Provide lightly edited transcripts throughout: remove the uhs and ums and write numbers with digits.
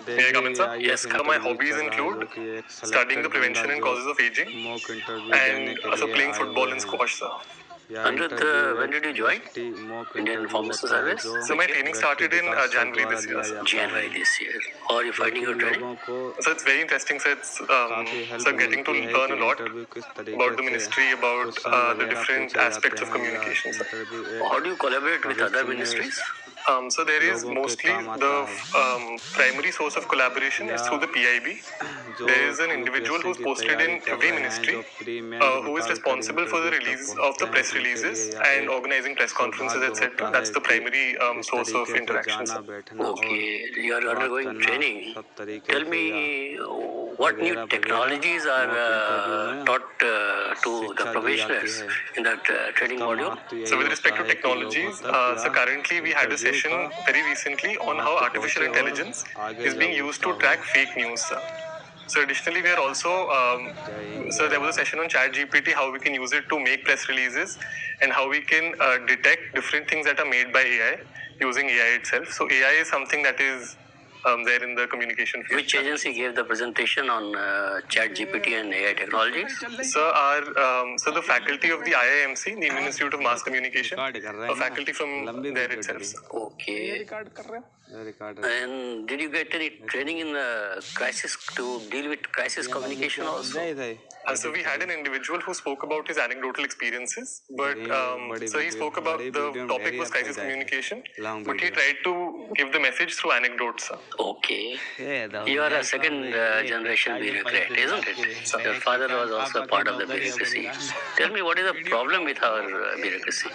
May I come in, sir? Yes. My hobbies include studying the prevention and causes of aging and also playing football and squash, sir. Anirudh, when did you join Indian Pharmacy Service? So my training started in January this year, sir. January this year. How are you finding your training? So it's very interesting, sir. It's getting to learn a lot about the ministry, about the different aspects of communication, sir. How do you collaborate with other ministries? So there is mostly the primary source of collaboration is through the PIB. There is an individual who's posted in every ministry who is responsible for the release of the press releases and organizing press conferences, etc. That's the primary source of interactions. Okay, you are undergoing training. Tell me what new technologies are taught to the professionals in that training module? So with respect to technologies, so currently we had a session very recently on how artificial intelligence is being used to track fake news, sir. So additionally, we are also, so there was a session on ChatGPT, how we can use it to make press releases and how we can detect different things that are made by AI using AI itself. So AI is something that is there in the communication field. Which agency gave the presentation on ChatGPT and AI technologies? So the faculty of the IIMC, the Indian Institute of Mass Communication, a faculty from there itself. Okay. And did you get any training in crisis to deal with crisis communication also? So we had an individual who spoke about his anecdotal experiences, but so he spoke about the topic was crisis communication, but he tried to give the message through anecdotes. Okay. You are a second generation bureaucrat, isn't it? So your father was also part of the bureaucracy. Tell me, what is the problem with our bureaucracy?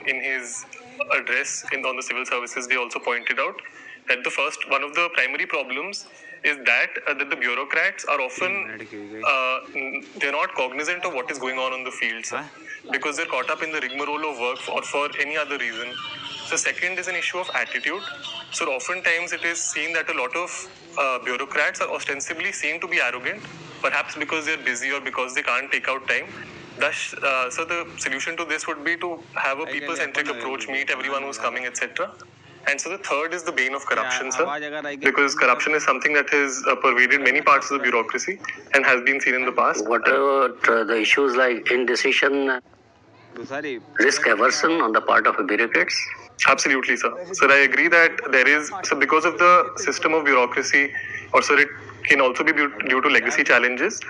In his address on the Civil Services Day also pointed out that one of the primary problems is that the bureaucrats are often they're not cognizant of what is going on the field, sir, because they're caught up in the rigmarole of work or for any other reason. So second is an issue of attitude. So oftentimes it is seen that a lot of bureaucrats are ostensibly seen to be arrogant, perhaps because they're busy or because they can't take out time. Thus, so the solution to this would be to have a people-centric approach, meet everyone who's coming, etc. And so the third is the bane of corruption, sir, because corruption is something that has pervaded many parts of the bureaucracy and has been seen in the past. What about the issues like indecision, risk aversion on the part of bureaucrats? Absolutely, sir. So I agree that there is, so because of the system of bureaucracy, or so it can also be due to legacy challenges,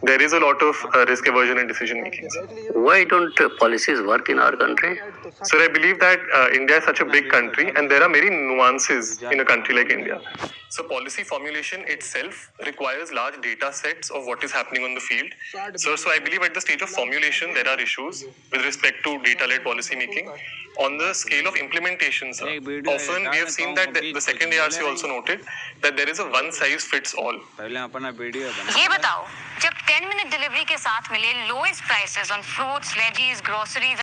there is a lot of risk aversion in decision making. Why don't policies work in our country? So I believe that India is such a big country and there are many nuances in a country like India. So policy formulation itself requires large data sets of what is happening on the field. So I believe at the stage of formulation, there are issues with respect to data-led policy making. On the scale of implementation, sir, often we have seen that the second ARC also noted that there is a one-size-fits-all. ये बताओ, जब 10-minute delivery के साथ मिले lowest prices on fruits, veggies, groceries